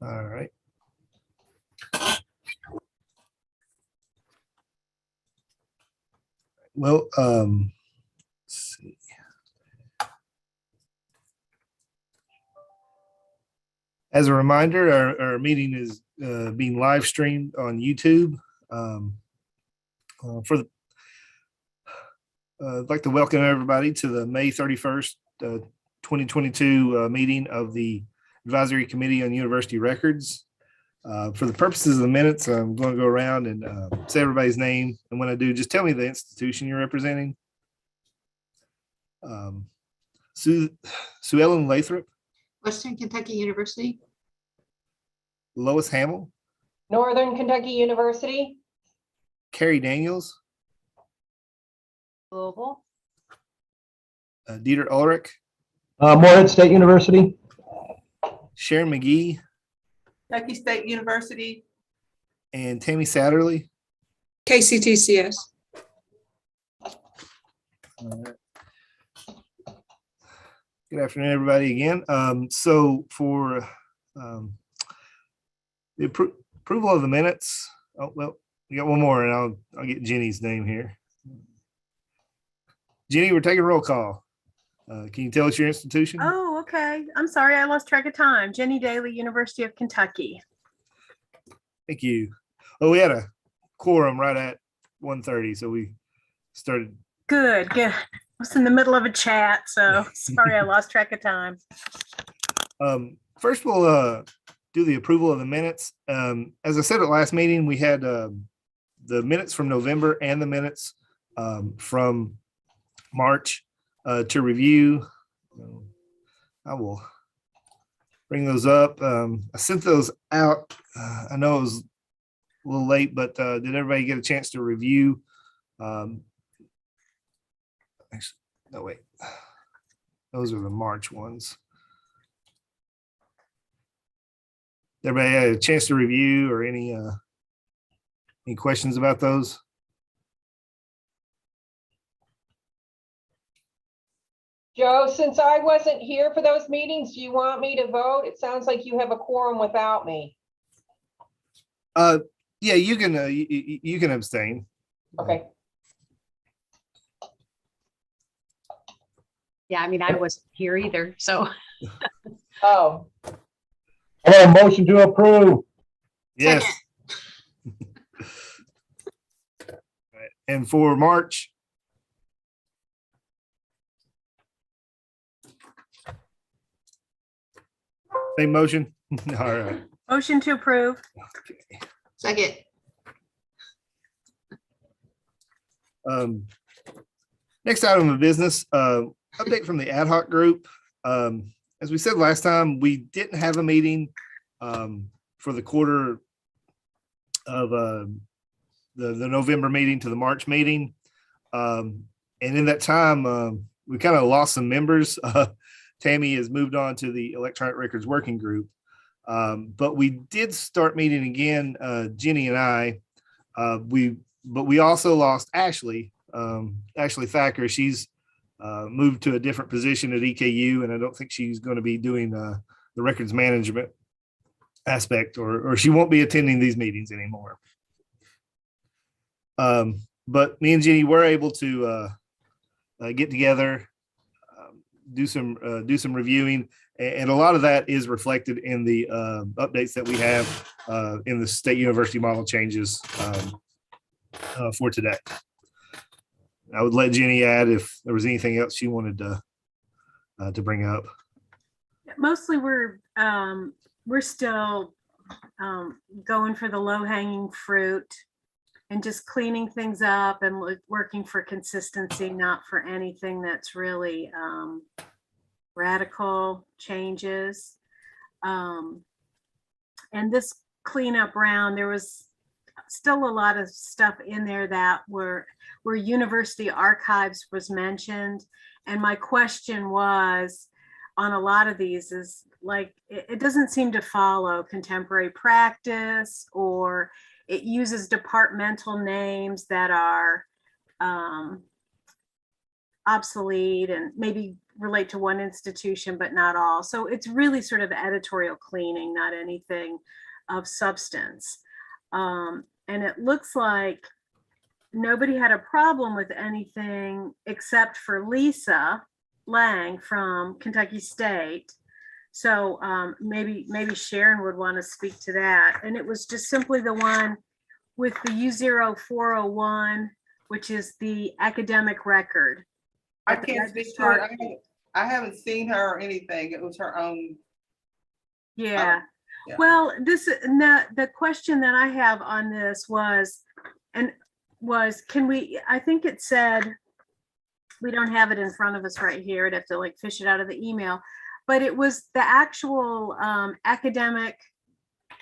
All right. Well, let's see. As a reminder, our meeting is being live streamed on YouTube. I'd like to welcome everybody to the May 31st, 2022 meeting of the Advisory Committee on University Records. For the purposes of the minutes, I'm going to go around and say everybody's name. And when I do, just tell me the institution you're representing. Sue Ellen Lathrop. Western Kentucky University. Lois Hamill. Northern Kentucky University. Carrie Daniels. Louisville. Dieter Ulrich. Morehead State University. Sharon McGee. Kentucky State University. And Tammy Satterley. KCTCS. Good afternoon, everybody, again. So for the approval of the minutes, oh, well, we got one more, and I'll get Jenny's name here. Jenny, we're taking roll call. Can you tell us your institution? Oh, okay. I'm sorry, I lost track of time. Jenny Daly, University of Kentucky. Thank you. Oh, we had a quorum right at 1:30, so we started. Good, good. I was in the middle of a chat, so sorry I lost track of time. First, we'll do the approval of the minutes. As I said at last meeting, we had the minutes from November and the minutes from March to review. I will bring those up. I sent those out. I know it was a little late, but did everybody get a chance to review? Actually, no, wait. Those are the March ones. Everybody had a chance to review or any questions about those? Joe, since I wasn't here for those meetings, do you want me to vote? It sounds like you have a quorum without me. Yeah, you can abstain. Okay. Yeah, I mean, I wasn't here either, so. Oh, Hello, motion to approve. Yes. Right. And for March. Same motion. All right. Motion to approve. Okay. Second. Next item of business, update from the ad hoc group. As we said last time, we didn't have a meeting for the quarter of the November meeting to the March meeting. And in that time, we kind of lost some members. Tammy has moved on to the Electronic Records Working Group. But we did start meeting again, Jenny and I. But we also lost Ashley Thacker. She's moved to a different position at EKU, and I don't think she's going to be doing the records management aspect, or she won't be attending these meetings anymore. But me and Jenny were able to get together, do some reviewing, and a lot of that is reflected in the updates that we have in the state university model changes for today. I would let Jenny add if there was anything else she wanted to bring up. Mostly we're still going for the low-hanging fruit and just cleaning things up and working for consistency, not for anything that's really radical changes. And this cleanup round, there was still a lot of stuff in there that where university archives was mentioned. And my question was on a lot of these is like, it doesn't seem to follow contemporary practice, or it uses departmental names that are obsolete and maybe relate to one institution, but not all. So it's really sort of editorial cleaning, not anything of substance. And it looks like nobody had a problem with anything except for Lisa Lang from Kentucky State. So maybe Sharon would want to speak to that. And it was just simply the one with the U0401, which is the academic record. I at the can't speak to registrar. it. I haven't seen her or anything. It was her own. Yeah. Yeah. Well, the question that I have on this was, can we, I think it said, we don't have it in front of us right here. I'd have to like fish it out of the email, but it was the actual academic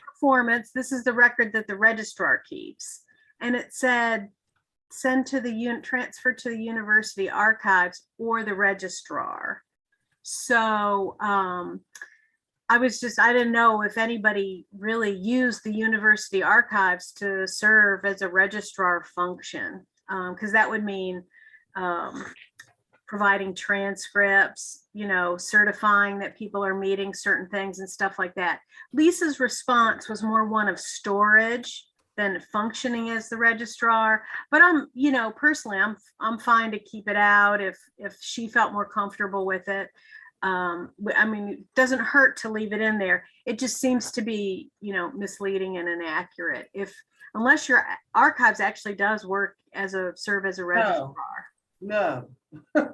performance. This is the record that the registrar keeps. And it said, send to the transfer to the university archives or the registrar. So I didn't know if anybody really used the university archives to serve as a registrar function, because that would mean providing transcripts, certifying that people are meeting certain things and stuff like that. Lisa's response was more one of storage than functioning as the registrar. But personally, I'm fine to keep it out if she felt more comfortable with it. It doesn't hurt to leave it in there. It just seems to be, misleading and inaccurate. Unless your archives actually does serve as a registrar. No,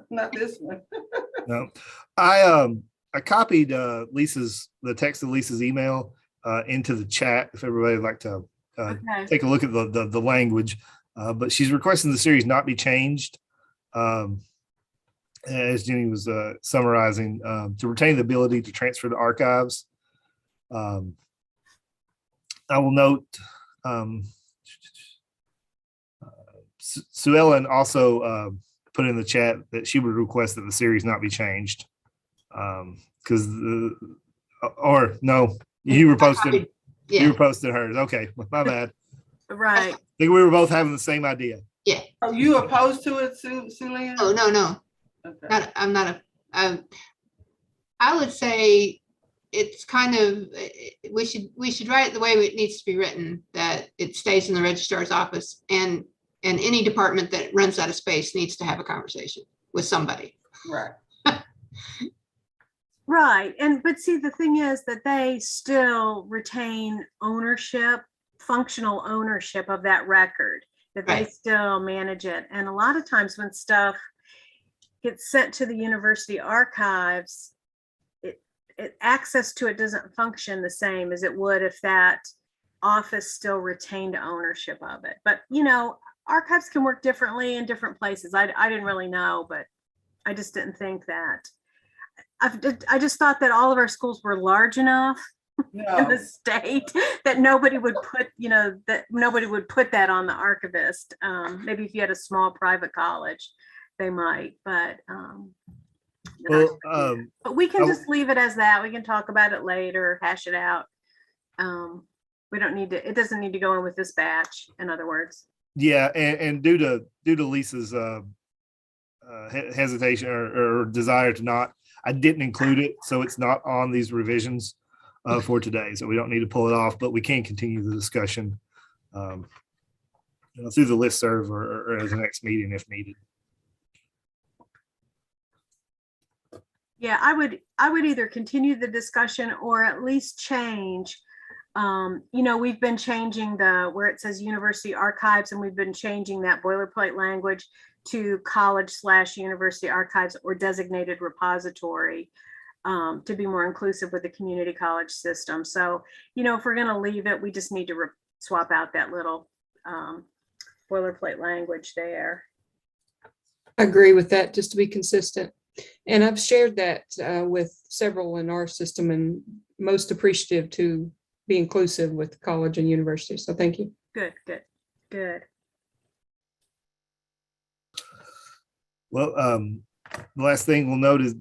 not this one. No, I copied the text of Lisa's email into the chat if everybody would like to Okay. take a look at the language. But she's requesting the series not be changed. As Jenny was summarizing, to retain the ability to transfer to archives. I will note Sue Ellen also put in the chat that she would request that the series not be changed. Because you were posting you Yeah, were posting hers. Okay, my bad. Right. I think we were both having the same idea. yeah. Are you opposed to it, Sulean? Oh, no. Okay. I'm not I would say it's kind of, we should write it the way it needs to be written, that it stays in the registrar's office, and any department that runs out of space needs to have a conversation with somebody. Right. Right. But see, the thing is that they still retain functional ownership of that record, that they Right. still manage it. And a lot of times when stuff gets sent to the university archives, access to it doesn't function the same as it would if that office still retained ownership of it. But, archives can work differently in different places. I didn't really know, but I just didn't think that. I just thought that all of our schools were large enough in the No, state that nobody would put that on the archivist. Maybe if you had a small private college, they might, but but we can just leave it as that. We can talk about it later, hash it out. We don't need to, it doesn't need to go in with this batch, in other words. Yeah, and due to Lisa's hesitation or desire to not, I didn't include it, so it's not on these revisions for today. So we don't need to pull it off, but we can continue the discussion through the listserv or as the next meeting if needed. Yeah, I would either continue the discussion or at least change. We've been changing where it says university archives, and we've been changing that boilerplate language to college/university archives or designated repository to be more inclusive with the community college system. So, if we're going to leave it, we just need to swap out that little boilerplate language there. I agree with that, just to be consistent. And I've shared that with several in our system, and most appreciative to be inclusive with college and university. So thank you. Good. Well, the last thing we'll note is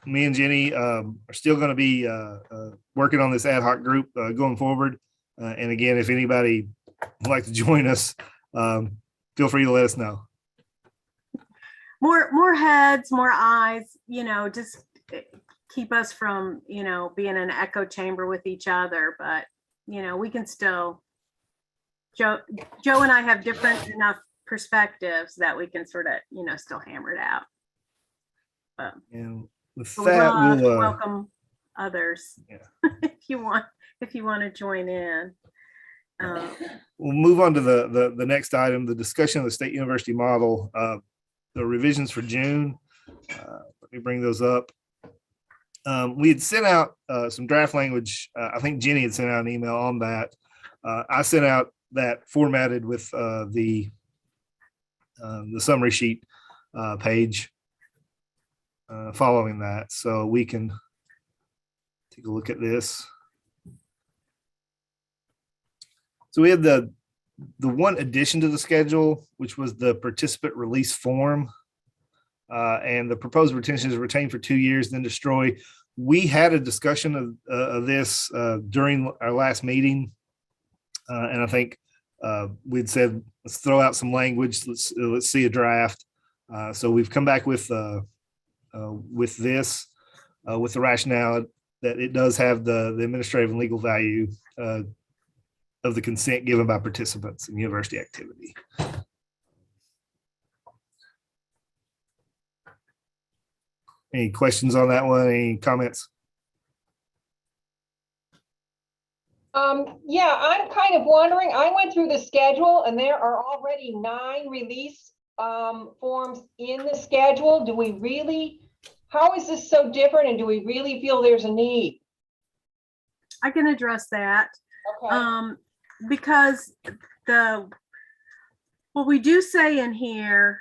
me and Jenny are still going to be working on this ad hoc group going forward. And again, if anybody would like to join us, feel free to let us know. more heads, more eyes, just keep us from, being an echo chamber with each other. But, we can still, Joe and I have different enough perspectives that we can sort of, still hammer it out. And with But we'd that, love to we'll, welcome others Yeah. if you want to join in. we'll move on to the next item, the discussion of the state university model, the revisions for June. Let me bring those up. We had sent out some draft language. I think Jenny had sent out an email on that. I sent out that formatted with the summary sheet page following that, so we can take a look at this. So we had the one addition to the schedule, which was the participant release form. And the proposed retention is retained for 2 years, then destroy. We had a discussion of this during our last meeting. And I think we'd said, let's throw out some language. Let's see a draft. So we've come back with this, with the rationale that it does have the administrative and legal value of the consent given by participants in university activity. Any questions on that one? Any comments? Yeah, I'm kind of wondering, I went through the schedule and there are already 9 release forms in the schedule. Do we really, how is this so different, and do we really feel there's a need? I can address that. Okay, Because what we do say in here,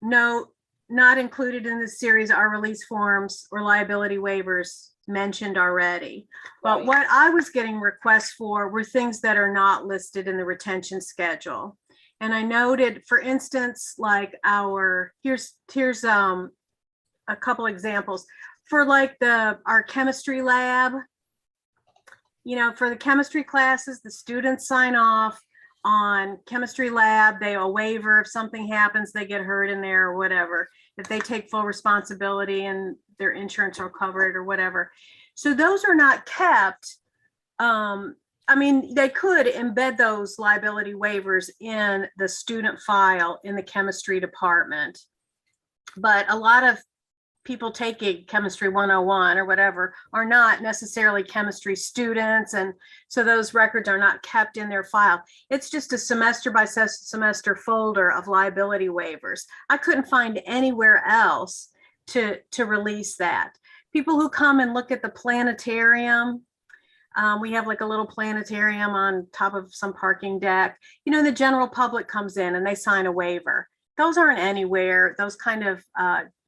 no, not included in this series are release forms or liability waivers mentioned already. But Right. what I was getting requests for were things that are not listed in the retention schedule. And I noted, for instance, like here's a couple examples for like our chemistry lab. For the chemistry classes, the students sign off on chemistry lab, they a waiver. If something happens, they get hurt in there or whatever, if they take full responsibility and their insurance will cover it or whatever. So those are not kept. They could embed those liability waivers in the student file in the chemistry department. But a lot of people taking chemistry 101 or whatever are not necessarily chemistry students, and so those records are not kept in their file. It's just a semester by semester folder of liability waivers. I couldn't find anywhere else to release that. People who come and look at the planetarium, we have like a little planetarium on top of some parking deck. The general public comes in and they sign a waiver. Those aren't anywhere, those kind of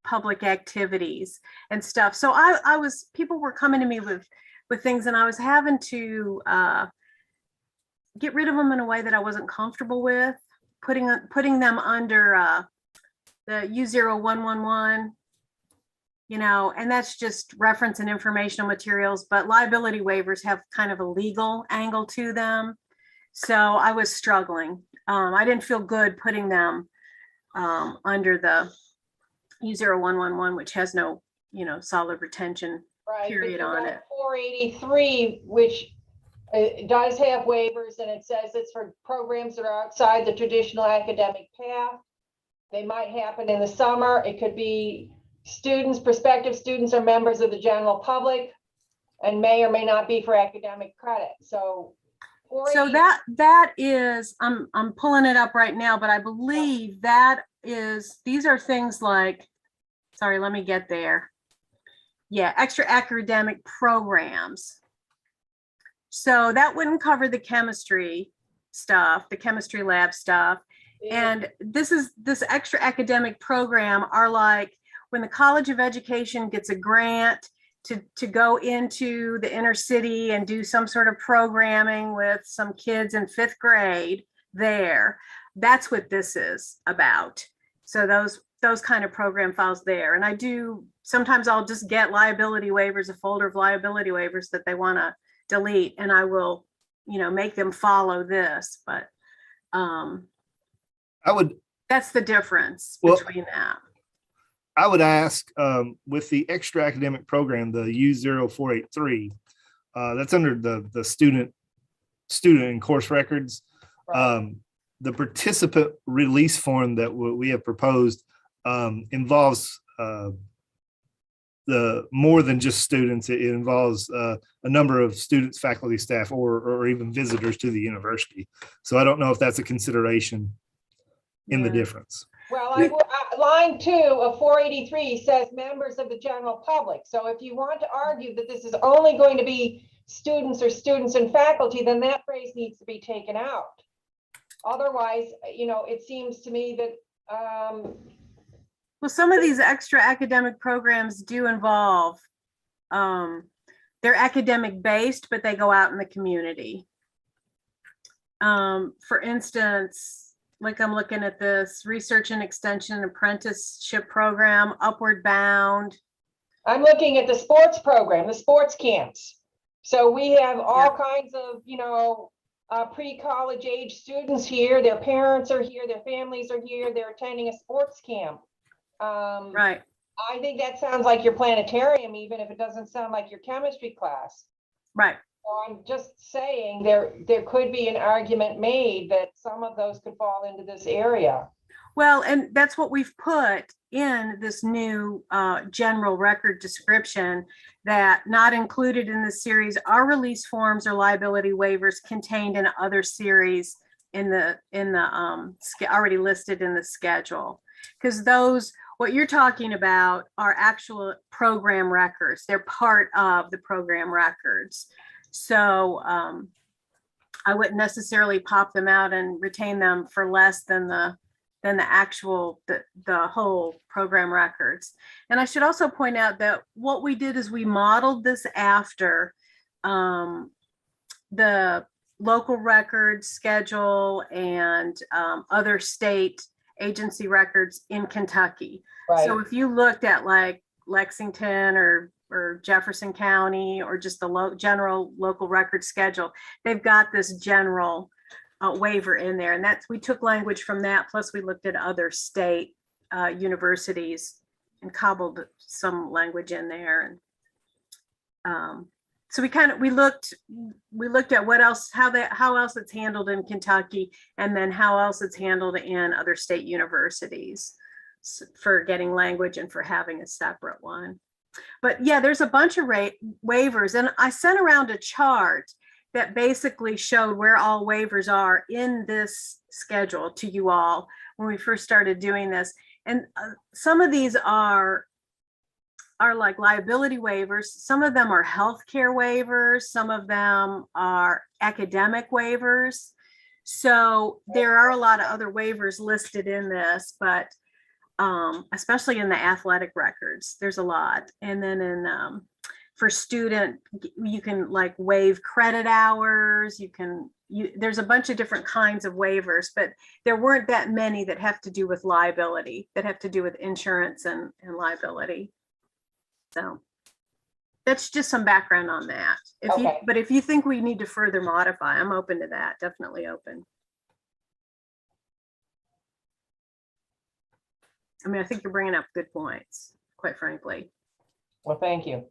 public activities and stuff. So people were coming to me with things, and I was having to get rid of them in a way that I wasn't comfortable with, putting them under the U0111, and that's just reference and informational materials, but liability waivers have kind of a legal angle to them. So I was struggling. I didn't feel good putting them under the U0111, which has no, solid retention right. period on it. 483, which does have waivers, and it says it's for programs that are outside the traditional academic path. They might happen in the summer. It could be students, prospective students, or members of the general public, and may or may not be for academic credit. So that is, I'm pulling it up right now, but I believe these are things like, sorry, let me get there. Yeah, extra academic programs. So that wouldn't cover the chemistry stuff, the chemistry lab stuff. And this extra academic program are like when the College of Education gets a grant to go into the inner city and do some sort of programming with some kids in 5th grade there. That's what this is about. So those kind of program files there. And sometimes I'll just get liability waivers, a folder of liability waivers that they want to delete, and I will, make them follow this. But that's the difference between that. I would ask, with the extra academic program, the U0483, that's under the student and course records. The participant release form that we have proposed involves the more than just students. It involves a number of students, faculty, staff, or even visitors to the university. So I don't know if that's a consideration in the Yeah. difference. Well, line 2 of 483 says members of the general public. So if you want to argue that this is only going to be students or students and faculty, then that phrase needs to be taken out. Otherwise, it seems to me that, Well, some of these extra academic programs do involve, they're academic based, but they go out in the community. For instance, like I'm looking at this research and extension apprenticeship program, Upward Bound. I'm looking at the sports program, the sports camps. So we have all kinds of, pre-college age students here, their parents are here, their families are here, they're attending a sports camp. Right. I think that sounds like your planetarium, even if it doesn't sound like your chemistry class. Right. So I'm just saying there could be an argument made that some of those could fall into this area. Well, and that's what we've put in this new general record description, that not included in this series are release forms or liability waivers contained in other series in the already listed in the schedule. Because those, what you're talking about are actual program records. They're part of the program records. So I wouldn't necessarily pop them out and retain them for less than the actual, the whole program records. And I should also point out that what we did is we modeled this after the local records schedule and other state agency records in Kentucky. Right. So if you looked at like Lexington or Jefferson County, or just the general local record schedule, they've got this general waiver in there. And we took language from that. Plus we looked at other state universities and cobbled some language in there. And so we looked at what else, how else it's handled in Kentucky, and then how else it's handled in other state universities for getting language and for having a separate one. But yeah, there's a bunch of waivers, and I sent around a chart that basically showed where all waivers are in this schedule to you all when we first started doing this. And some of these are like liability waivers. Some of them are healthcare waivers. Some of them are academic waivers. So there are a lot of other waivers listed in this, but especially in the athletic records, there's a lot. And then for student, you can like waive credit hours. There's a bunch of different kinds of waivers, but there weren't that many that have to do with liability, that have to do with insurance and liability. So that's just some background on that. But if you think we need to further modify, I'm open to that, definitely open. I mean, I think you're bringing up good points, quite frankly. Well, thank you.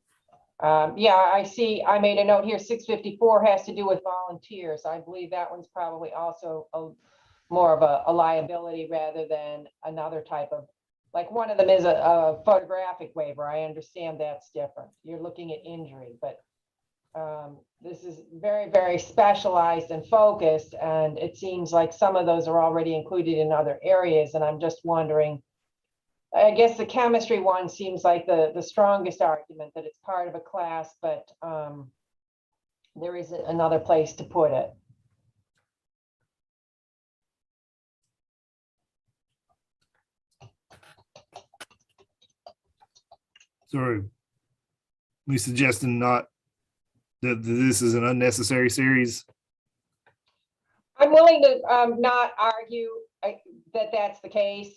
Yeah, I see. I made a note here. 654 has to do with volunteers. I believe that one's probably also more of a liability rather than another type of, like one of them is a photographic waiver. I understand that's different. You're looking at injury, but this is very, very specialized and focused. And it seems like some of those are already included in other areas. And I'm just wondering, I guess the chemistry one seems like the strongest argument, that it's part of a class, but there isn't another place to put it. So are we suggesting not that this is an unnecessary series? I'm willing to not argue that that's the case.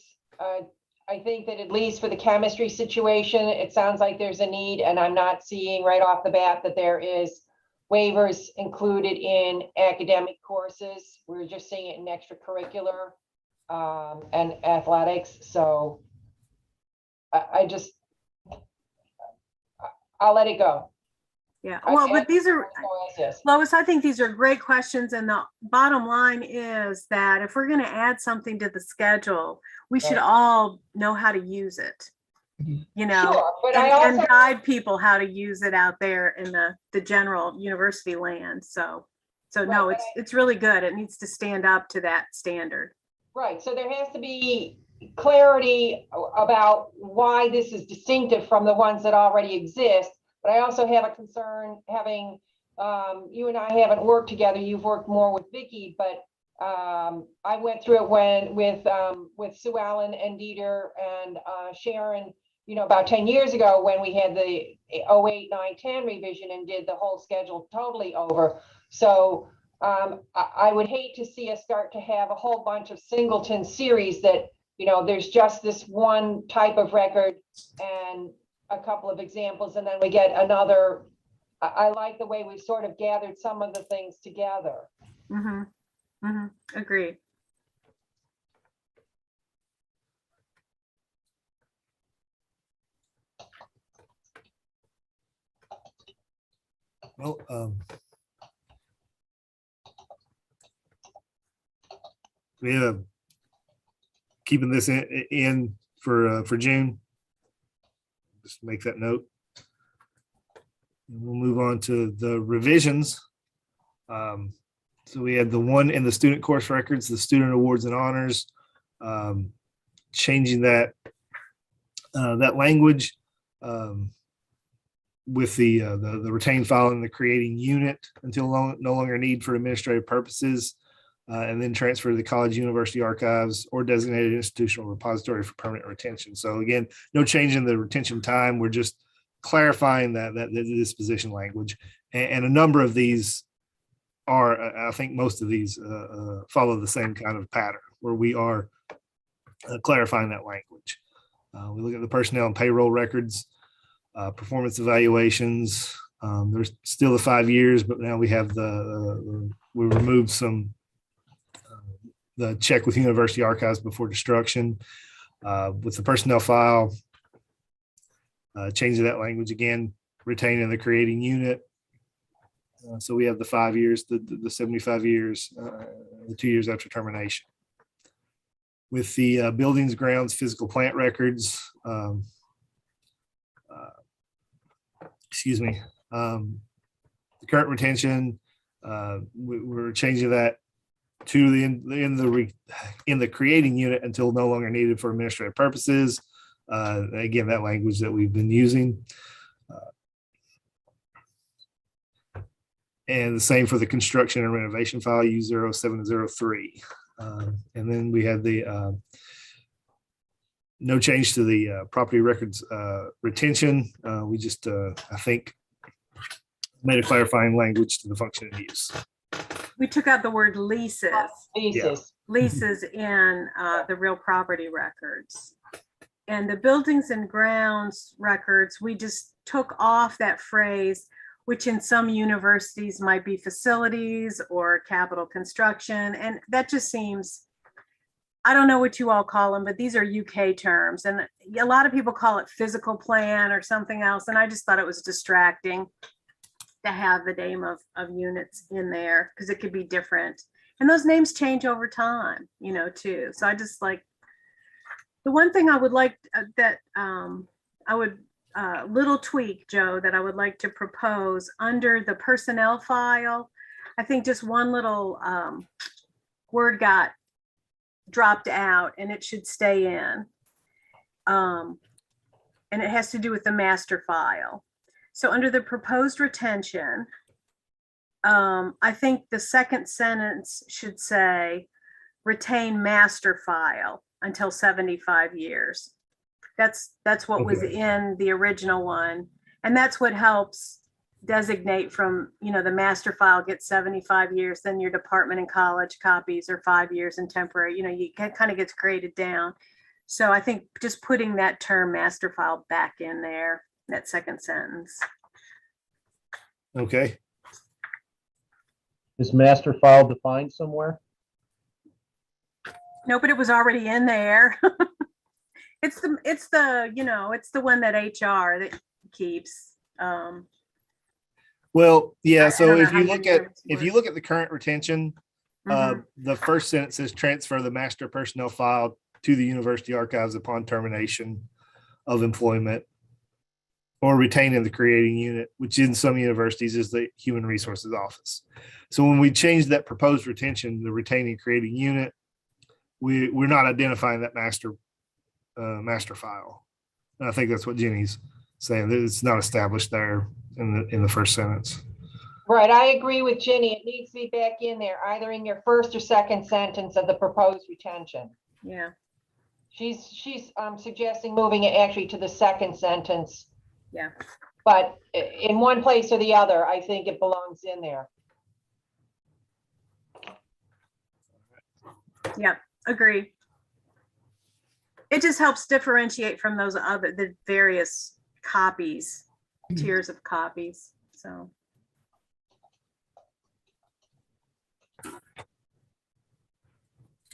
I think that at least for the chemistry situation, it sounds like there's a need, and I'm not seeing right off the bat that there is waivers included in academic courses. We're just seeing it in extracurricular and athletics. So I just, I'll let it go. Yeah, well, but these are, Yes. Lois, I think these are great questions, and the bottom line is that if we're gonna add something to the schedule, we should Right. all know how to use it. You know, Sure, but I and also, guide people how to use it out there in the general university land, so. So no, Right, but it's really good. It needs to stand up to that standard. right, so there has to be clarity about why this is distinctive from the ones that already exist. But I also have a concern having, you and I haven't worked together, you've worked more with Vicky, but I went through it with Sue Allen and Dieter and Sharon, about 10 years ago when we had the 08, 9, 10 revision and did the whole schedule totally over. So I would hate to see us start to have a whole bunch of singleton series that, there's just this one type of record and a couple of examples, and then we get another. I like the way we've sort of gathered some of the things together. Agreed. Well, we keeping this in for June. Just make that note. And we'll move on to the revisions. So we had the one in the student course records, the student awards and honors, changing that language with the retained file in the creating unit until no longer need for administrative purposes, and then transfer to the college university archives or designated institutional repository for permanent retention. So again, no change in the retention time. We're just clarifying that the disposition language, and a number of these are, I think most of these follow the same kind of pattern where we are clarifying that language. We look at the personnel and payroll records, performance evaluations. There's still the 5 years, but now we have we removed some the check with university archives before destruction. With the personnel file, changing that language again, retaining the creating unit. So we have the 5 years, the 75 years, the 2 years after termination. With the buildings, grounds, physical plant records, the current retention, we're changing that to in the creating unit until no longer needed for administrative purposes. Again, that language that we've been using. And the same for the construction and renovation file U0703. And then we had the no change to the property records retention. We just, I think, made a clarifying language to the function and use. We took out the word leases. Leases in the real property records. And the buildings and grounds records, we just took off that phrase, which in some universities might be facilities or capital construction. And that just seems, I don't know what you all call them, but these are UK terms. And a lot of people call it physical plan or something else. And I just thought it was distracting to have the name of units in there because it could be different. And those names change over time, too. So I just like, the one thing I would like little tweak, Joe, that I would like to propose under the personnel file. I think just one little word got dropped out and it should stay in. And it has to do with the master file. So under the proposed retention, I think the second sentence should say retain master file until 75 years. That's what was in the original one. And that's what helps designate from, the master file gets 75 years, then your department and college copies are 5 years and temporary, kind of gets graded down. So I think just putting that term master file back in there, that second sentence. Okay. Is master file defined somewhere? No, but it was already in there. It's the one that HR that keeps. Well, yeah, I so don't know if how you your look at, notes if you work. look at the current retention, Mhm. the first sentence says transfer the master personnel file to the university archives upon termination of employment or retain in the creating unit, which in some universities is the human resources office. So when we change that proposed retention, the retaining creating unit, we're not identifying that master file. And I think that's what Jenny's saying, that it's not established there in the first sentence. Right, I agree with Ginny. It needs to be back in there, either in your first or second sentence of the proposed retention. Yeah. She's suggesting moving it actually to the second sentence. Yeah. But in one place or the other, I think it belongs in there. Yeah. Agree. It just helps differentiate from the various copies, tiers of copies. So.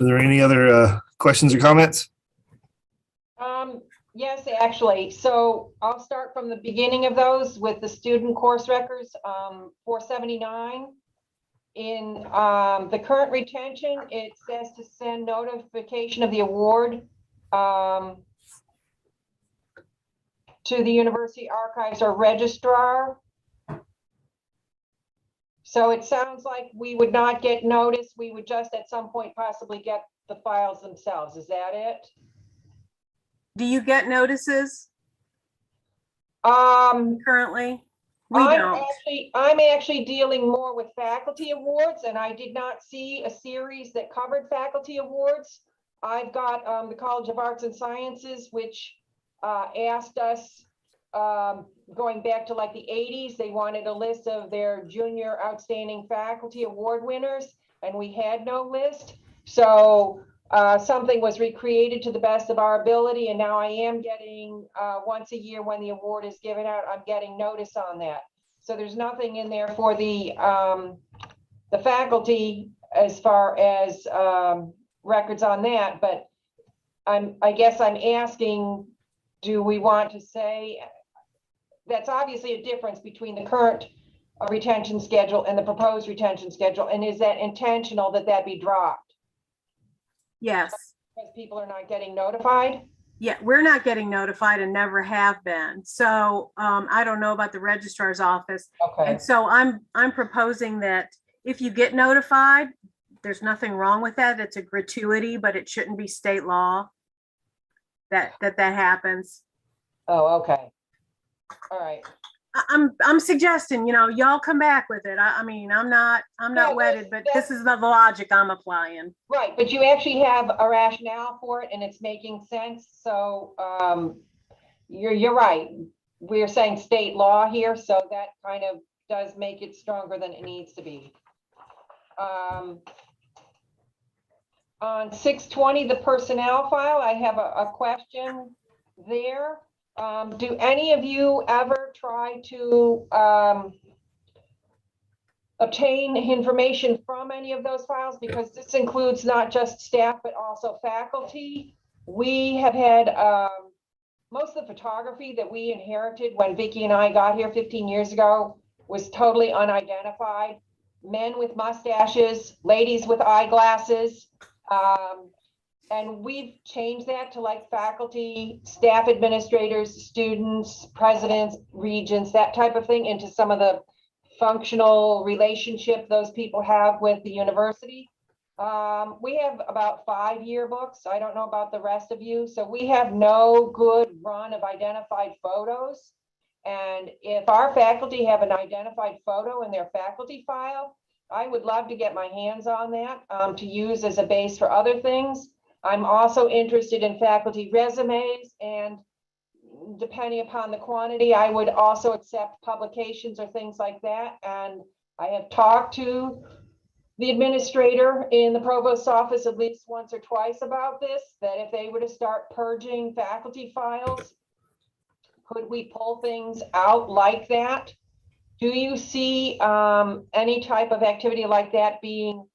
Are there any other questions or comments? Yes, actually. So I'll start from the beginning of those with the student course records, 479. In the current retention, it says to send notification of the award to the university archives or registrar. So it sounds like we would not get notice. We would just at some point possibly get the files themselves. Is that it? Do you get notices currently? We don't. I'm actually dealing more with faculty awards, and I did not see a series that covered faculty awards. I've got the College of Arts and Sciences, which asked us, going back to like the 80s, they wanted a list of their junior outstanding faculty award winners, and we had no list. So something was recreated to the best of our ability, and now I am getting once a year when the award is given out, I'm getting notice on that. So there's nothing in there for the faculty as far as records on that, but I guess I'm asking, do we want to say, that's obviously a difference between the current retention schedule and the proposed retention schedule, and is that intentional that that be dropped? Yes. Because people are not getting notified? Yeah, we're not getting notified and never have been. So I don't know about the registrar's office. Okay, And so I'm proposing that if you get notified, there's nothing wrong with that. It's a gratuity, but it shouldn't be state law that happens. oh, okay. All right. I'm suggesting, y'all come back with it. I mean, I'm not Yeah, wedded, but that's- this is the logic I'm applying. Right, but you actually have a rationale for it and it's making sense, so you're right. We're saying state law here, so that kind of does make it stronger than it needs to be. On 620, the personnel file, I have a question there. Do any of you ever try to obtain information from any of those files? Because this includes not just staff, but also faculty. We have had most of the photography that we inherited when Vicki and I got here 15 years ago was totally unidentified. Men with mustaches, ladies with eyeglasses. And we've changed that to like faculty, staff administrators, students, presidents, regents, that type of thing, into some of the functional relationship those people have with the university. We have about 5 yearbooks. I don't know about the rest of you. So we have no good run of identified photos. And if our faculty have an identified photo in their faculty file, I would love to get my hands on that to use as a base for other things. I'm also interested in faculty resumes, and depending upon the quantity, I would also accept publications or things like that. And I have talked to the administrator in the provost's office at least once or twice about this, that if they were to start purging faculty files, could we pull things out like that? Do you see any type of activity like that being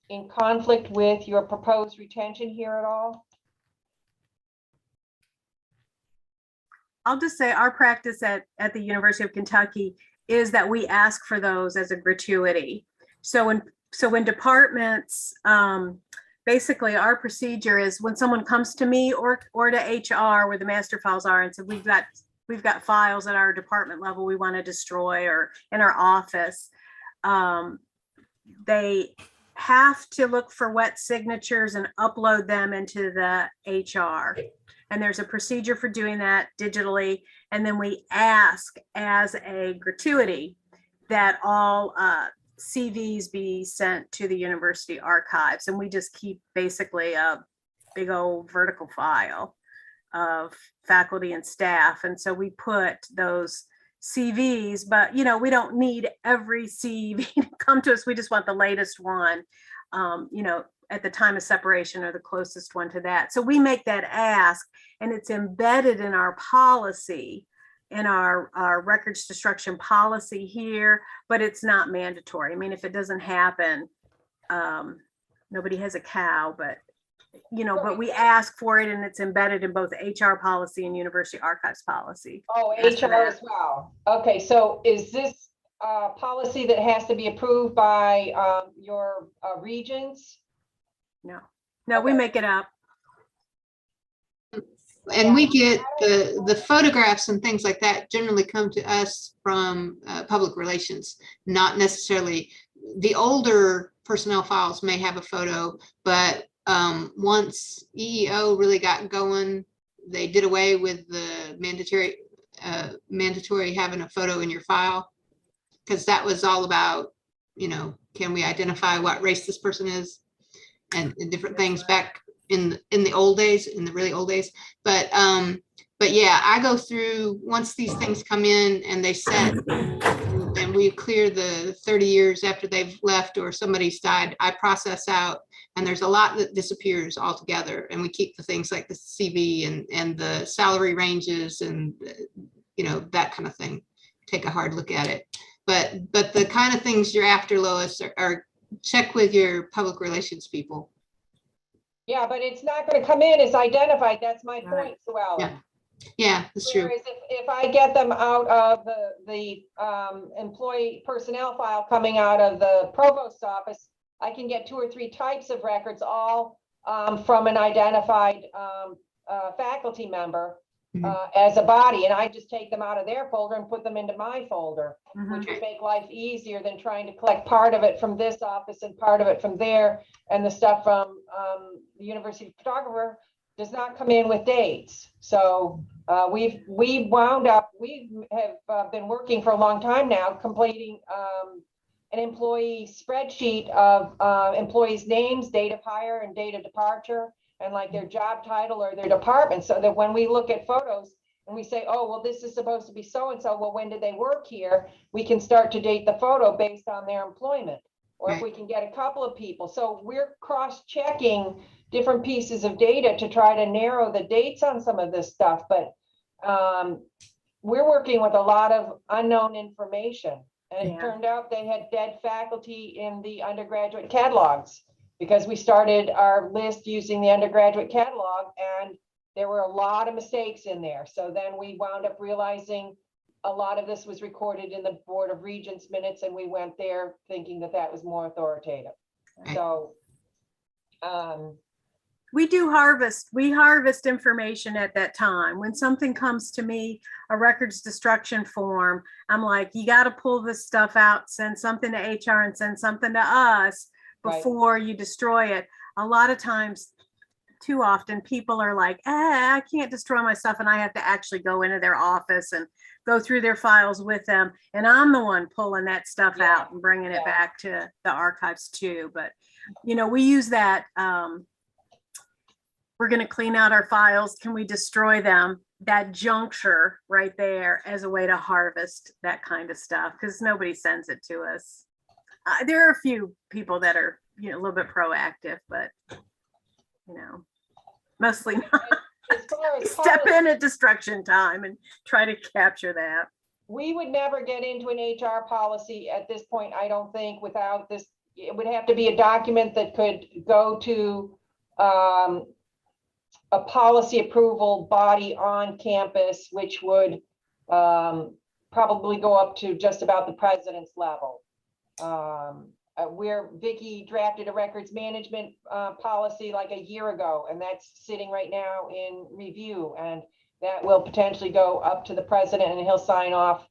in conflict with your proposed retention here at all? I'll just say our practice at the University of Kentucky is that we ask for those as a gratuity. So when departments, basically our procedure is when someone comes to me or to HR where the master files are and said, we've got files at our department level we want to destroy or in our office. They have to look for wet signatures and upload them into the HR. And there's a procedure for doing that digitally. And then we ask as a gratuity that all CVs be sent to the university archives. And we just keep basically a big old vertical file of faculty and staff. And so we put those CVs, but we don't need every CV to come to us. We just want the latest one, at the time of separation or the closest one to that. So we make that ask, and it's embedded in our policy, in our records destruction policy here, but it's not mandatory. I mean, if it doesn't happen, nobody has a cow, but we ask for it, and it's embedded in both HR policy and university archives policy. Oh, Ask for HR that. as well. Okay, so is this policy that has to be approved by your regents? No, we Okay. make it up. And we get the photographs and things like that generally come to us from public relations, not necessarily the older personnel files may have a photo, but once EEO really got going, they did away with the mandatory having a photo in your file, because that was all about, can we identify what race this person is and different things back in the old days, in the really old days. But yeah, I go through, once these things come in and they set, and we clear the 30 years after they've left or somebody's died, I process out, and there's a lot that disappears altogether. And we keep the things like the CV and the salary ranges and, that kind of thing. Take a hard look at it. But the kind of things you're after, Lois, are check with your public relations people. Yeah, but it's not going to come in as identified. That's my Right. point, Sue Ellen. Yeah, that's true. Whereas if I get them out of the employee personnel file coming out of the provost's office, I can get 2 or 3 types of records, all from an identified faculty member as a body, and I just take them out of their folder and put them into my folder, which would make life easier than trying to collect part of it from this office and part of it from there, and the stuff from the university photographer does not come in with dates. So we have been working for a long time now, completing an employee spreadsheet of employees' names, date of hire and date of departure, and like their job title or their department, so that when we look at photos and we say, oh, well, this is supposed to be so-and-so, well, when did they work here? We can start to date the photo based on their employment, or if we can get a couple of people. So we're cross-checking different pieces of data to try to narrow the dates on some of this stuff, but we're working with a lot of unknown information. And it turned out they had dead faculty in the undergraduate catalogs, because we started our list using the undergraduate catalog, and there were a lot of mistakes in there. So then we wound up realizing a lot of this was recorded in the Board of Regents minutes, and we went there thinking that that was more authoritative. Right. So We harvest information at that time. When something comes to me, a records destruction form, I'm like, you got to pull this stuff out, send something to HR and send something to us before you destroy it. A lot of times, too often, people are like, I can't destroy my stuff, and I have to actually go into their office and go through their files with them. And I'm the one pulling that stuff out and bringing it back to the archives too. But, we use that. We're going to clean out our files. Can we destroy them? That juncture right there as a way to harvest that kind of stuff, because nobody sends it to us. There are a few people that are, a little bit proactive, but, mostly not. as far as Step policy, in at destruction time and try to capture that. we would never get into an HR policy at this point, I don't think, without this. It would have to be a document that could go to a policy approval body on campus, which would probably go up to just about the president's level. Where Vicky drafted a records management policy like a year ago, and that's sitting right now in review, and that will potentially go up to the president and he'll sign off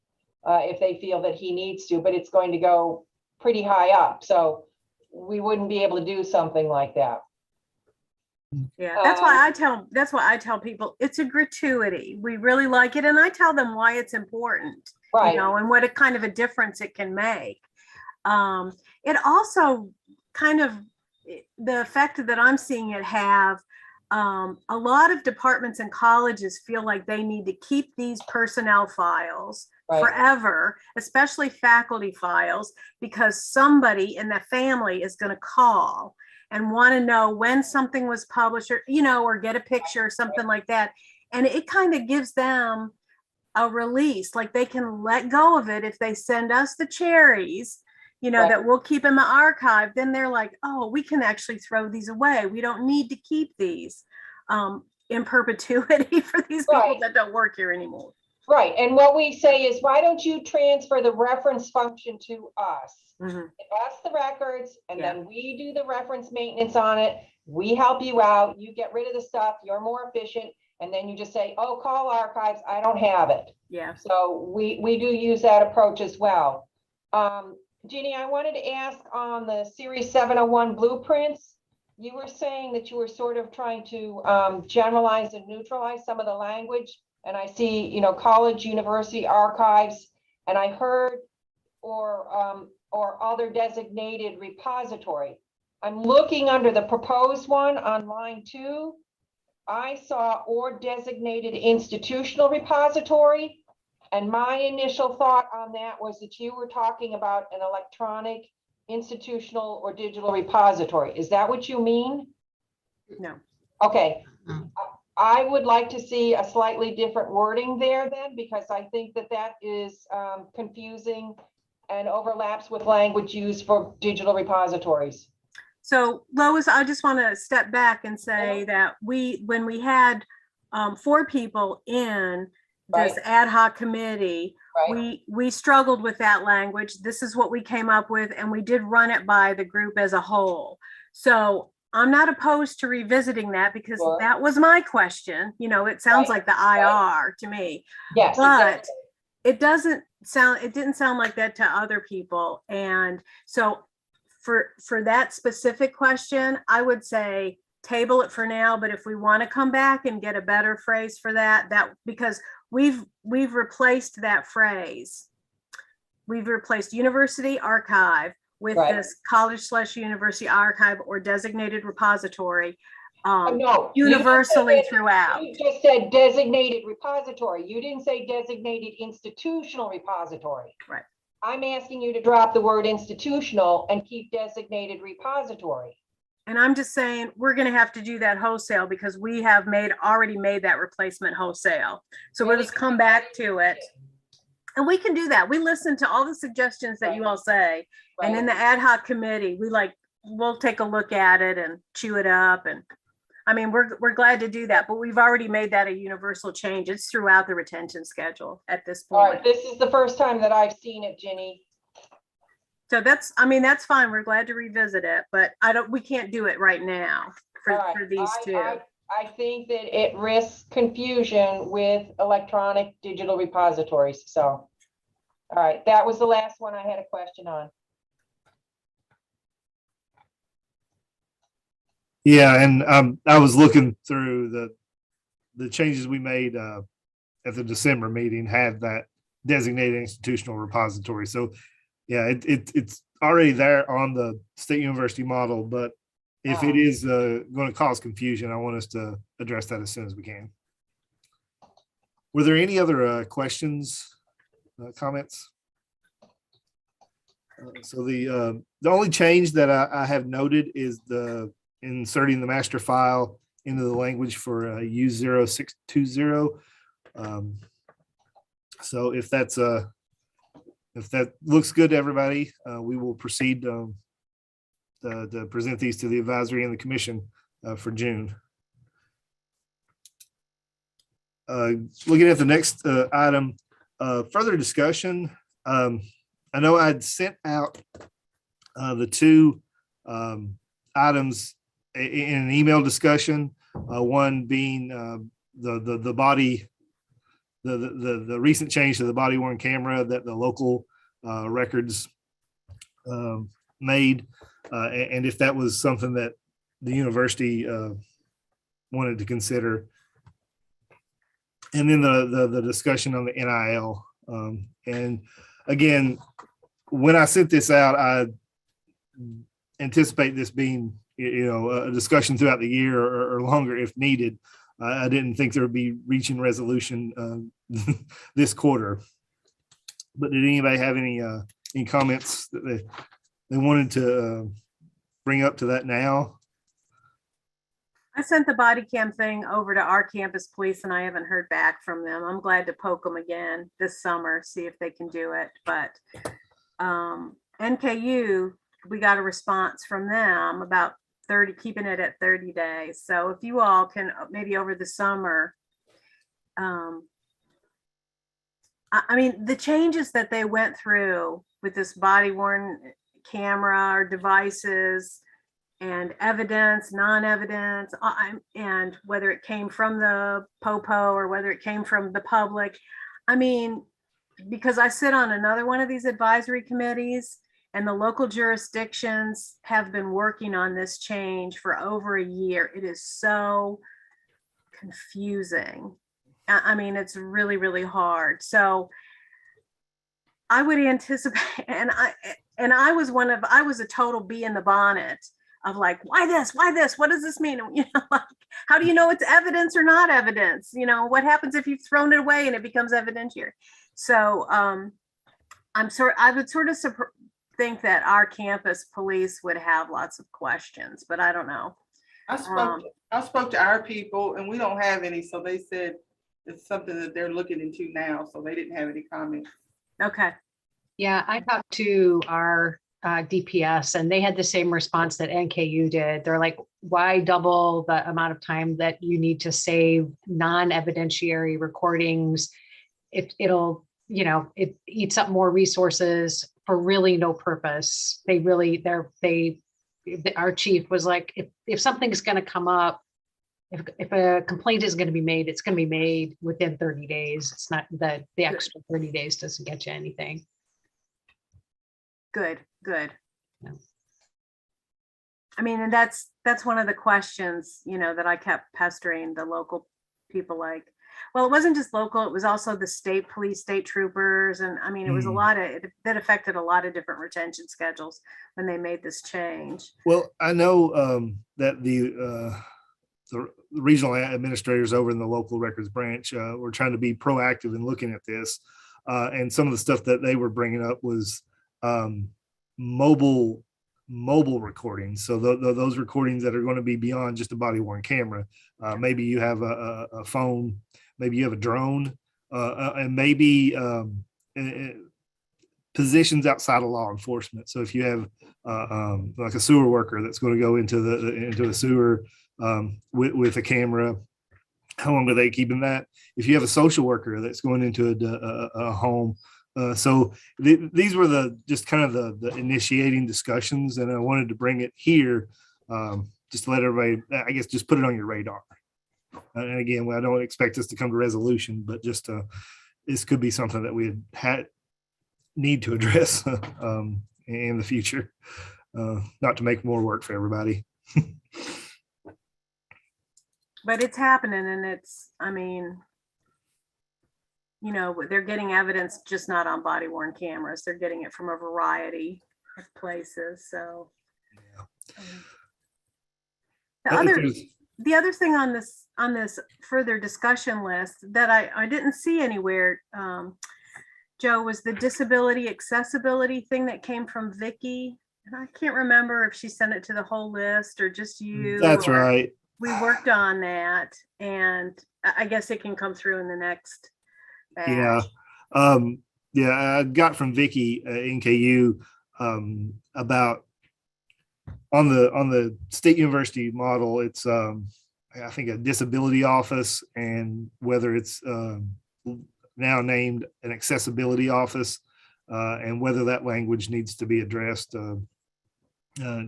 if they feel that he needs to, but it's going to go pretty high up. So we wouldn't be able to do something like that. Yeah, that's why I tell people it's a gratuity. We really like it. And I tell them why it's important, Right. you know, and what a kind of a difference it can make. It also kind of, the effect that I'm seeing it have, a lot of departments and colleges feel like they need to keep these personnel files Right. forever, especially faculty files, because somebody in the family is going to call and want to know when something was published, or, you know, or get a picture or something like that. And it kind of gives them a release, like they can let go of it if they send us the cherries, you know, Right. that we'll keep in the archive. Then they're like, oh, we can actually throw these away. We don't need to keep these in perpetuity for these people Right. that don't work here anymore. Right, and what we say is, why don't you transfer the reference function to us? Mhm. Give us the records, and Yeah. then we do the reference maintenance on it. We help you out, you get rid of the stuff, you're more efficient, and then you just say, oh, call archives, I don't have it. Yeah. So we do use that approach as well. Jeannie, I wanted to ask on the Series 701 blueprints, you were saying that you were sort of trying to generalize and neutralize some of the language. And I see, you know, college, university archives, and I heard or other designated repository. I'm looking under the proposed one on line 2. I saw or designated institutional repository. And my initial thought on that was that you were talking about an electronic institutional or digital repository. Is that what you mean? No. Okay. No. I would like to see a slightly different wording there then, because I think that that is confusing and overlaps with language used for digital repositories. So Lois, I just want to step back and say that when we had 4 people in this Right. ad hoc committee, Right. we struggled with that language. This is what we came up with, and we did run it by the group as a whole. So I'm not opposed to revisiting that, because Sure. that was my question. You know, it sounds Right. like the IR to me, Yes. but exactly. it didn't sound like that to other people. And so for that specific question, I would say table it for now, but if we want to come back and get a better phrase for that, because we've replaced that phrase. We've replaced university archive with Right. this college/university archive or designated repository No, you just universally said- throughout. You just said designated repository. You didn't say designated institutional repository. Right. I'm asking you to drop the word institutional and keep designated repository. And I'm just saying, we're gonna have to do that wholesale, because we have already made that replacement wholesale. So we'll just come back to it. And we can do that. We listen to all the suggestions that you all say. And in the ad hoc committee, we'll take a look at it and chew it up. And I mean, we're glad to do that, but we've already made that a universal change. It's throughout the retention schedule at this All right, point. this is the first time that I've seen it, Ginny. So that's fine. We're glad to revisit it, but we can't do it right now All right, for these two. I think that it risks confusion with electronic digital repositories, so. All right, that was the last one I had a question on. Yeah, and I was looking through the changes we made at the December meeting had that designated institutional repository. So yeah, it's already there on the State University model, but if it is going to cause confusion, I want us to address that as soon as we can. Were there any other questions, comments? So the only change that I have noted is inserting the master file into the language for U0620. So if that looks good to everybody, we will proceed to present these to the advisory and the commission for June. looking at the next item, further discussion. I know I'd sent out the two items in an email discussion. One being the body, the recent change to the body worn camera that the local records made, and if that was something that the university wanted to consider. And then the discussion on the NIL. And again, when I sent this out, I anticipate this being, a discussion throughout the year or longer if needed. I didn't think there would be reaching resolution this quarter. But did anybody have any comments that they wanted to bring up to that now? I sent the body cam thing over to our campus police and I haven't heard back from them. I'm glad to poke them again this summer, see if they can do it. But NKU, we got a response from them about keeping it at 30 days. So if you all can maybe over the summer, I mean, the changes that they went through with this body worn camera or devices and evidence, non-evidence, and whether it came from the POPO or whether it came from the public. I mean, because I sit on another one of these advisory committees and the local jurisdictions have been working on this change for over a year. It is so confusing. I mean, it's really, really hard. So I would anticipate, and I was a total bee in the bonnet of like, why this? What does this mean? Like, how do you know it's evidence or not evidence? What happens if you've thrown it away and it becomes evidentiary? So I would sort of think that our campus police would have lots of questions, but I don't know. I spoke to our people and we don't have any, so they said it's something that they're looking into now, so they didn't have any comments. Okay. Yeah, I talked to our DPS and they had the same response that NKU did. They're like, why double the amount of time that you need to save non-evidentiary recordings? It eats up more resources for really no purpose. Our chief was like, if something's going to come up, if a complaint is going to be made, it's going to be made within 30 days. It's not that the extra 30 days doesn't get you anything. Good. Yeah. I mean, and that's one of the questions, that I kept pestering the local people like, well, it wasn't just local, it was also the state police, state troopers. And I mean, it was that affected a lot of different retention schedules when they made this change. Well, I know that the regional administrators over in the local records branch were trying to be proactive in looking at this. And some of the stuff that they were bringing up was mobile recordings. So those recordings that are going to be beyond just a body worn camera. Maybe you have a phone, maybe you have a drone, and maybe positions outside of law enforcement. So if you have like a sewer worker that's going to go into a sewer with a camera, how long are they keeping that? If you have a social worker that's going into a home. So these were just kind of the initiating discussions, and I wanted to bring it here just to let everybody, I guess, just put it on your radar. And again, I don't expect us to come to resolution, but just this could be something that we need to address in the future, not to make more work for everybody. But it's happening, and they're getting evidence just not on body worn cameras. They're getting it from a variety of places. So the other thing on this further discussion list that I didn't see anywhere, Joe, was the disability accessibility thing that came from Vicky. And I can't remember if she sent it to the whole list or just you. That's right. We worked on that, and I guess it can come through in the next batch. Yeah. I got from Vicky NKU about on the State University model. It's I I think, a disability office, and whether it's now named an accessibility office, and whether that language needs to be addressed,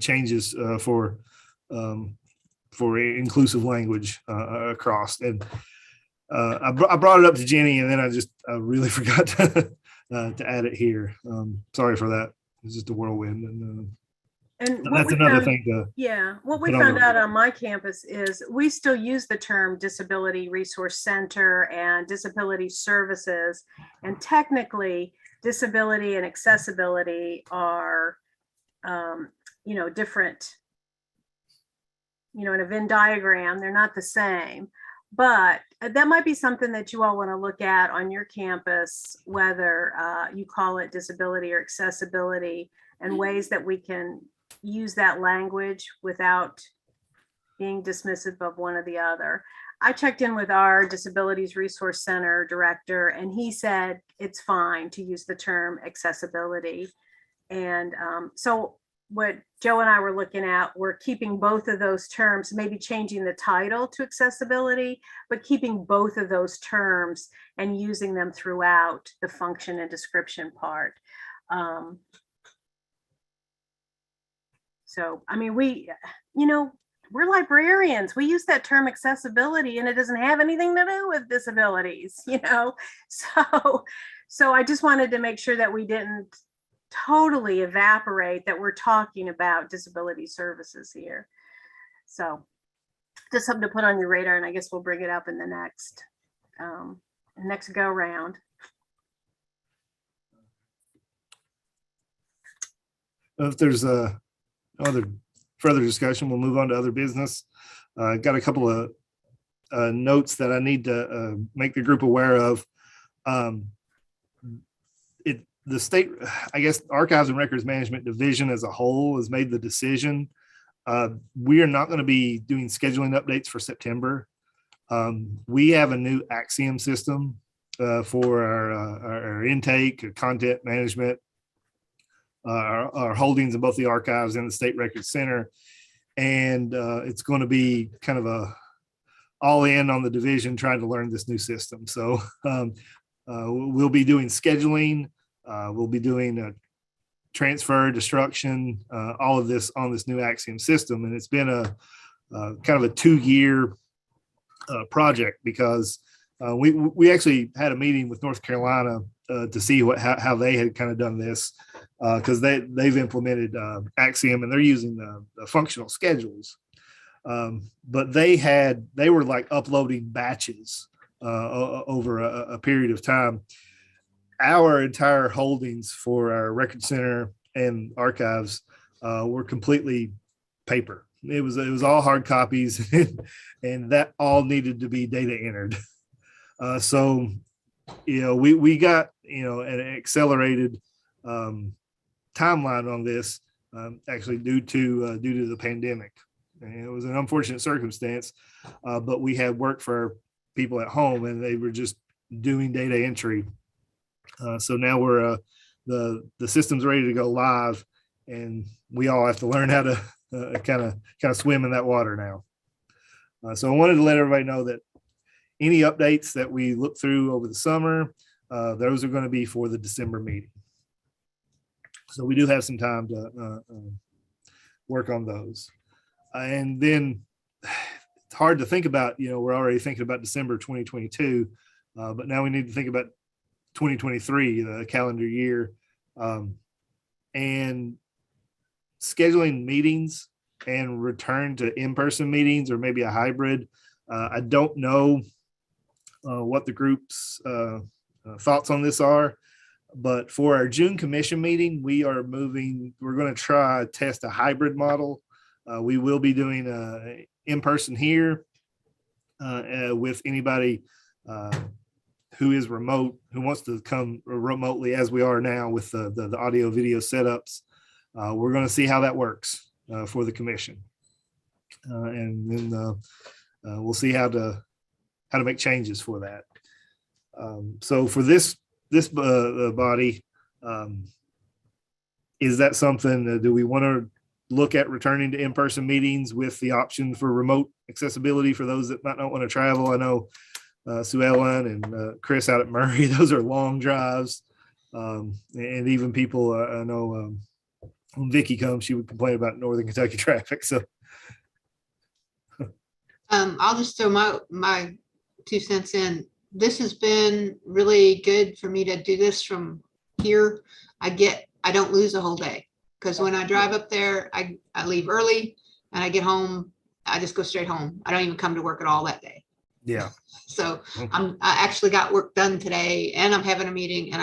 changes for inclusive language across. And I brought it up to Jenny, and then I really forgot to add it here. Sorry for that. It's just a whirlwind, and what that's we another found- thing to. Yeah, what we put on found the- out on my campus is we still use the term Disability Resource Center and Disability Services. And technically, disability and accessibility are, different, in a Venn diagram, they're not the same. But that might be something that you all want to look at on your campus, whether you call it disability or accessibility, and ways that we can use that language without being dismissive of one or the other. I checked in with our Disabilities Resource Center director, and he said it's fine to use the term accessibility. And so what Joe and I were looking at, we're keeping both of those terms, maybe changing the title to accessibility, but keeping both of those terms and using them throughout the function and description part. So, I mean, we're librarians. We use that term accessibility, and it doesn't have anything to do with disabilities, So I just wanted to make sure that we didn't totally evaporate that we're talking about disability services here. So just something to put on your radar, and I guess we'll bring it up in the next go round. If there's no other further discussion, we'll move on to other business. Got a couple of notes that I need to make the group aware of. The state, I guess, Archives and Records Management Division as a whole has made the decision. We are not going to be doing scheduling updates for September. We have a new Axiom system for our intake, content management, our holdings in both the archives and the State Records Center. And it's going to be kind of a all in on the division trying to learn this new system. So we'll be doing scheduling. We'll be doing transfer, destruction, all of this on this new Axiom system. And it's been a kind of a 2-year project, because we actually had a meeting with North Carolina to see how they had kind of done this, because they've implemented Axiom, and they're using the functional schedules. But they were like uploading batches over a period of time. Our entire holdings for our record center and archives were completely paper. It was all hard copies, and that all needed to be data entered. So, we got, an accelerated timeline on this, actually due to the pandemic. And it was an unfortunate circumstance, but we had work for people at home, and they were just doing data entry. So now we're the system's ready to go live, and we all have to learn how to kind of swim in that water now. So I wanted to let everybody know that any updates that we look through over the summer, those are going to be for the December meeting. So we do have some time to work on those. And then it's hard to think about, we're already thinking about December 2022, but now we need to think about 2023, the calendar year, and scheduling meetings and return to in-person meetings, or maybe a hybrid. I don't know what the group's thoughts on this are, but for our June commission meeting, we're going to try test a hybrid model. We will be doing in-person here with anybody who is remote, who wants to come remotely, as we are now with the audio video setups. We're going to see how that works for the commission. And then we'll see how to make changes for that. So for this body, is that something, do we want to look at returning to in-person meetings with the option for remote accessibility for those that might not want to travel. I know Sue Ellen and Chris out at Murray, those are long drives. And even people, I know when Vicky comes, she would complain about Northern Kentucky traffic. So I'll just throw my 2 cents in. This has been really good for me to do this from here. I don't lose a whole day, because when I drive up there, I leave early and I get home. I just go straight home. I don't even come to work at all that day. yeah. So I actually got work done today, and I'm having a meeting, and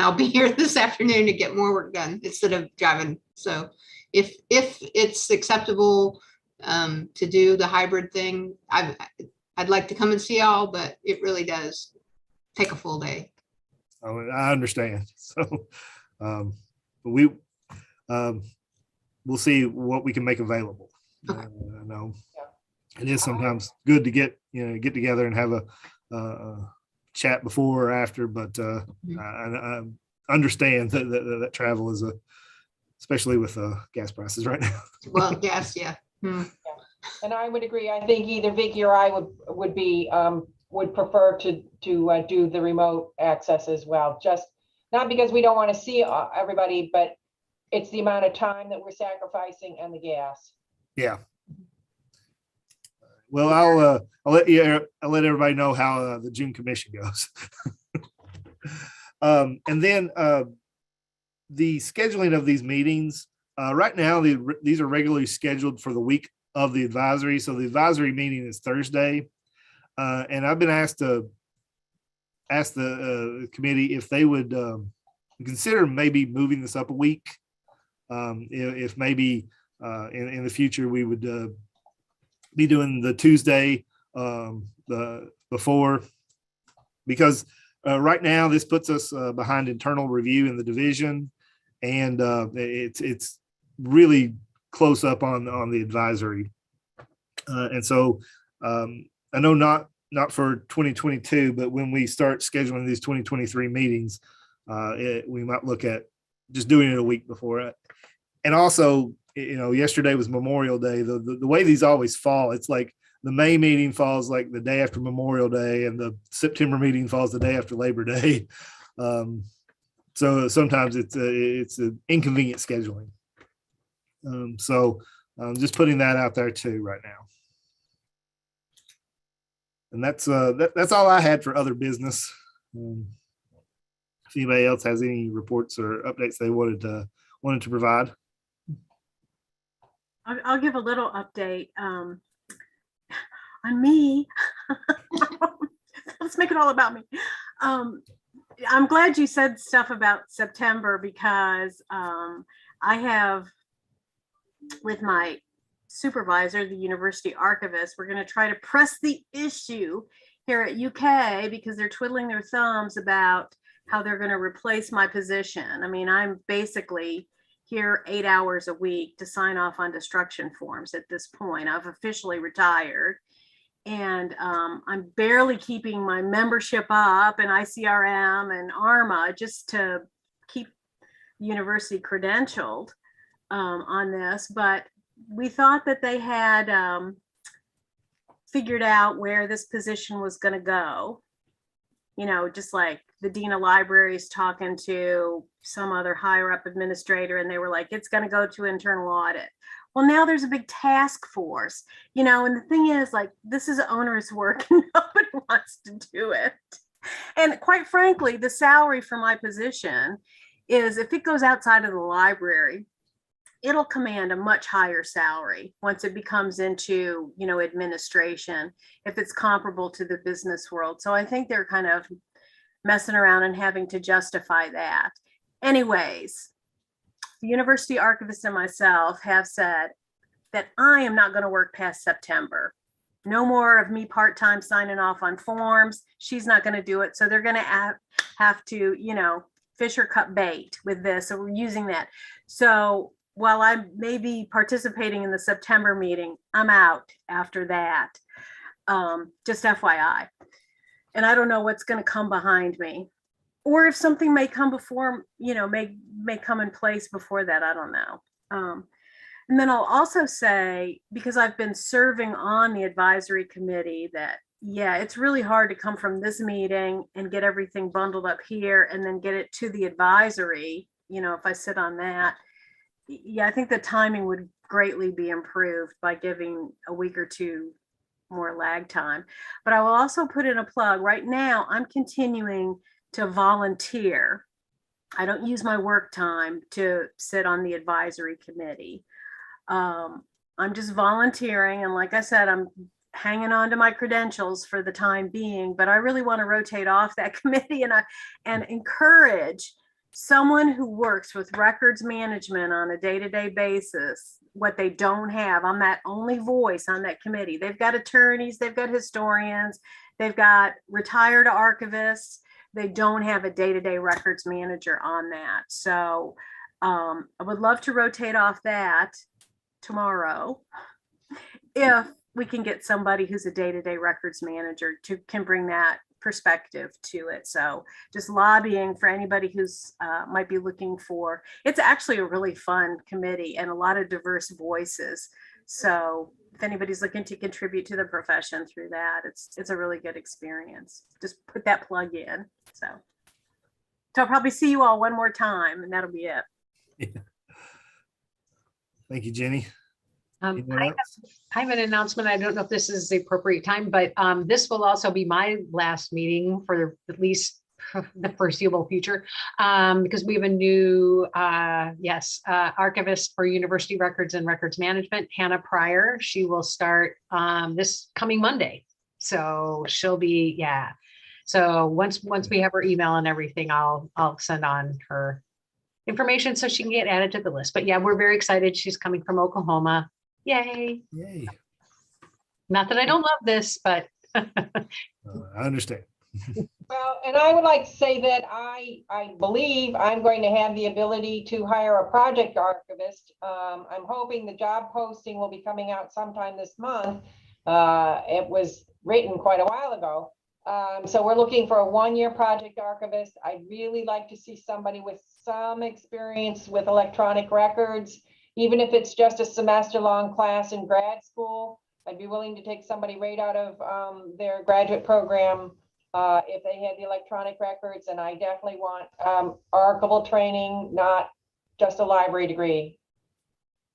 I'll be here this afternoon to get more work done instead of driving. So if it's acceptable to do the hybrid thing, I'd like to come and see y'all, but it really does take a full day. I understand. So but we'll see what we can make available. Okay. I know it is sometimes good to get together and have a chat before or after, but I understand that travel is especially with gas prices right now. Well, gas, yeah. And I would agree. I think either Vicky or I would prefer to do the remote access as well. Just not because we don't want to see everybody, but it's the amount of time that we're sacrificing and the gas. Yeah. Well, I'll let everybody know how the June commission goes. And then the scheduling of these meetings right now, these are regularly scheduled for the week of the advisory. So the advisory meeting is Thursday, and I've been asked to ask the committee if they would consider maybe moving this up a week. If maybe in the future we would be doing the Tuesday before, because right now this puts us behind internal review in the division, and it's really close up on the advisory, and so I know not for 2022, but when we start scheduling these 2023 meetings, we might look at just doing it a week before it. And also, yesterday was Memorial Day. The way these always fall, it's like the May meeting falls like the day after Memorial Day, and the September meeting falls the day after Labor Day. So sometimes it's an inconvenient scheduling. So just putting that out there too right now. And that's all I had for other business. If anybody else has any reports or updates they wanted to provide. I'll give a little update on me. Let's make it all about me. I'm glad you said stuff about September, because I have, with my supervisor, the university archivist, we're going to try to press the issue here at UK, because they're twiddling their thumbs about how they're going to replace my position. I mean, I'm basically here 8 hours a week to sign off on destruction forms at this point. I've officially retired, and I'm barely keeping my membership up in ICRM and ARMA just to keep the university credentialed on this. But we thought that they had figured out where this position was going to go. Just like the dean of libraries talking to some other higher up administrator, and they were like, it's going to go to internal audit. Well, now there's a big task force, and the thing is, like, this is onerous work. Nobody wants to do it. And quite frankly, the salary for my position is, if it goes outside of the library, it'll command a much higher salary once it becomes into, administration, if it's comparable to the business world. So I think they're kind of messing around and having to justify that. Anyways, the university archivist and myself have said that I am not going to work past September. No more of me part-time signing off on forms. She's not going to do it. So they're going to have to, fish or cut bait with this. So we're using that. So while I may be participating in the September meeting, I'm out after that. Just FYI. And I don't know what's going to come behind me, or if something may come before, may come in place before that. I don't know. And then I'll also say, because I've been serving on the advisory committee, that, yeah, it's really hard to come from this meeting and get everything bundled up here and then get it to the advisory, if I sit on that. Yeah, I think the timing would greatly be improved by giving a week or two more lag time. But I will also put in a plug. Right now, I'm continuing to volunteer. I don't use my work time to sit on the advisory committee. I'm just volunteering. And like I said, I'm hanging on to my credentials for the time being, but I really want to rotate off that committee and encourage someone who works with records management on a day-to-day basis, what they don't have. I'm that only voice on that committee. They've got attorneys, they've got historians, they've got retired archivists. They don't have a day-to-day records manager on that. So I would love to rotate off that tomorrow if we can get somebody who's a day-to-day records manager can bring that perspective to it. So just lobbying for anybody who's might be looking for, it's actually a really fun committee and a lot of diverse voices. So if anybody's looking to contribute to the profession through that, it's a really good experience. Just put that plug in. So I'll probably see you all one more time and that'll be it. Yeah. Thank you, Jenny. I Anyone else? have an announcement. I don't know if this is the appropriate time, but this will also be my last meeting for at least the foreseeable future, because we have a new, archivist for university records and records management, Hannah Pryor. She will start this coming Monday. So she'll be, yeah. So once we have her email and everything, I'll send on her information so she can get added to the list. But yeah, we're very excited. She's coming from Oklahoma. Yay. Yay. Not that I don't love this, but I understand. Well, and I would like to say that I believe I'm going to have the ability to hire a project archivist. I'm hoping the job posting will be coming out sometime this month. It was written quite a while ago. So we're looking for a 1-year project archivist. I'd really like to see somebody with some experience with electronic records, even if it's just a semester-long class in grad school. I'd be willing to take somebody right out of their graduate program if they had the electronic records. And I definitely want archival training, not just a library degree.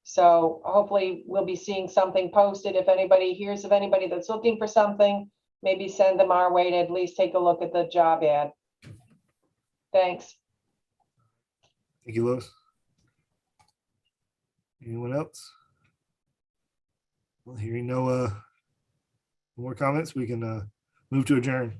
So hopefully we'll be seeing something posted. If anybody hears of anybody that's looking for something, maybe send them our way to at least take a look at the job ad. Thanks. Thank you, Lois. Anyone else? Well, hearing no more comments, we can move to adjourn.